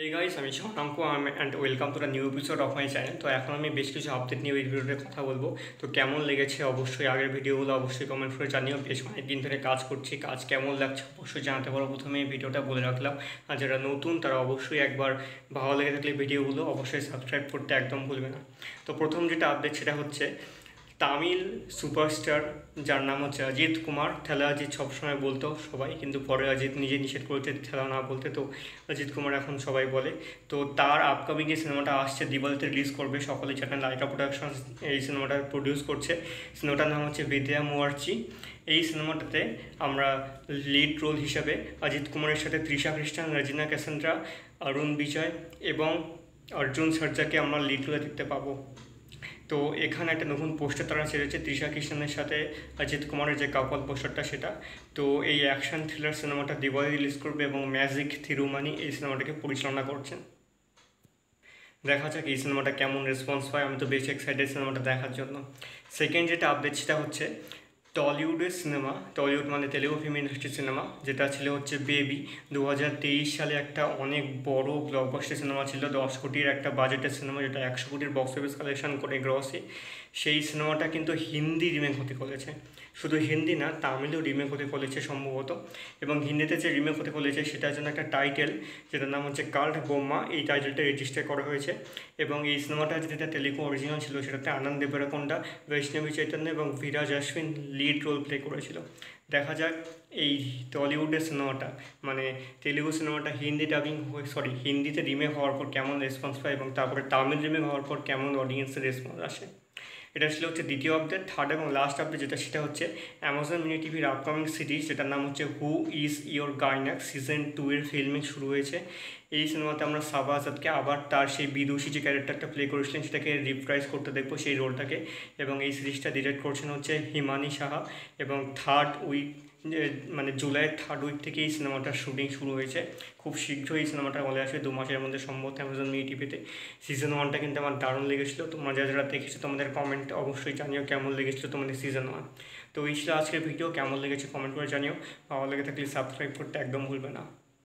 Hey guys, আমি Shashank and welcome to the new episode of my channel. তো এখন আমি বেশ কিছু আপডেট নিয়ে এই ভিডিওতে কথা বলবো। তো কেমন লেগেছে অবশ্যই আগের ভিডিওগুলো অবশ্যই কমেন্ট করে জানিও। বেশ অনেকদিন ধরে কাজ করছি, কাজ কেমন লাগছে অবশ্যই জানাতে পারো। প্রথমে এই ভিডিওটা বলে রাখলাম, আর যারা নতুন তারা অবশ্যই একবার ভালো লেগে থাকলে ভিডিওগুলো অবশ্যই সাবস্ক্রাইব করতে একদম ভুলবে না। তো প্রথম যেটা আপডেট সেটা হচ্ছে তামিল সুপারস্টার যার নাম হচ্ছে অজিত কুমার। থেলা অজিত সবসময় বলতো সবাই, কিন্তু পরে অজিত নিজে নিষেধ করেছে থেলা না বলতে, তো অজিত কুমার এখন সবাই বলে। তো তার আপকামিং যে সিনেমাটা আসছে দিওয়ালিতে রিলিজ করবে, সকলে জানেন লাইকা প্রোডাকশন এই সিনেমাটা প্রডিউস করছে। সিনেমাটার নাম হচ্ছে বিদ্যা মুয়ার্চি। এই সিনেমাটাতে আমরা লিড রোল হিসাবে অজিত কুমারের সাথে তৃষা খ্রিস্টান, রাজিনা ক্যাসেন্দ্রা, অরুণ বিজয় এবং অর্জুন সর্জাকে আমরা লিড রোলে দেখতে পাবো। তো এখানে একটা নতুন পোস্টার তারা ছেড়েছে তৃষা কৃষ্ণনের সাথে অজিত কুমারের যে কাপল পোস্টারটা সেটা। তো এই অ্যাকশন থ্রিলার সিনেমাটা দিওয়ালি রিলিজ করবে এবং ম্যাজিক থিরুমানি এই সিনেমাটাকে পরিচালনা করছেন। দেখা যাক এই সিনেমাটা কেমন রেসপন্স পায়, আমি তো বেশ এক্সাইটেড সিনেমাটা দেখার জন্য। সেকেন্ড যেটা আপডেট সেটা হচ্ছে টলিউডের সিনেমা, টলিউড মানে তেলেগু ফিল্ম ইন্ডাস্ট্রির সিনেমা, যেটা ছিল হচ্ছে বেবি। 2023 সালে একটা অনেক বড় ব্লকবাস্টার সিনেমা ছিল, 10 কোটির একটা বাজেটের সিনেমা, যেটা 100 কোটির বক্স অফিস কালেকশন করে গ্রসে। সেই সিনেমাটা কিন্তু হিন্দি রিমেক হতে চলেছে, শুধু হিন্দি না তামিলও রিমেক হতে চলেছে সম্ভবত। এবং হিন্দিতে যে রিমেক হতে চলেছে সেটার জন্য একটা টাইটেল, যেটার নাম হচ্ছে কাল্ট বোম্মা, এই টাইটেলটা রেজিস্টার করা হয়েছে। এবং এই সিনেমাটা যেটা তেলেগু অরিজিনাল ছিল সেটাতে আনন্দ দেবরাকোন্ডা, বৈষ্ণবী চৈতন্য এবং বিরাজ অশ্বিন লিড রোল প্লে করেছিল। দেখা যাক এই টলিউডের সিনেমাটা মানে তেলেগু সিনেমাটা হিন্দি ডাবিং হিন্দিতে রিমেক হওয়ার পর কেমন রেসপন্স পায় এবং তারপরে তামিল রিমেক হওয়ার পর কেমন অডিয়েন্সের রেসপন্স আসে। এটা ছিল হচ্ছে দ্বিতীয় আপডেট। থার্ড এবং লাস্ট আপডেট যেটা সেটা হচ্ছে অ্যামাজন মিনি টিভির আপকামিং সিরিজ, যেটার নাম হচ্ছে হু ইজ ইয়োর গাইনাক সিজন 2 এর ফিল্মিং শুরু হয়েছে। এই সিনেমাতে আমরা সাবা আজাদকে আবার তার সেই বিদুষী যে ক্যারেক্টারটা প্লে করেছিলেন সেটাকে রিপ্রাইজ করতে দেখবো সেই রোলটাকে। এবং এই সিরিজটা ডিরেক্ট করছেন হচ্ছে হিমানি সাহা। এবং জুলাইয়ের 3rd উইক থেকে এই সিনেমাটার শুটিং শুরু হয়েছে। খুব শীঘ্রই এই সিনেমাটা চলে আসবে, 2 মাসের মধ্যে সম্ভবত অ্যামাজন মিনি টিভিতে। সিজন 1টা কিন্তু আমার দারুণ লেগেছিলো। তোমরা যারা দেখেছো তোমাদের কমেন্ট অবশ্যই জানিও কেমন লেগেছিলো তোমাদের সিজন 1। তো এই ছিল আজকের ভিডিও, কেমন লেগেছে কমেন্ট করে জানিও। ভালো লেগে থাকলে সাবস্ক্রাইব করতে একদম ভুলবে না।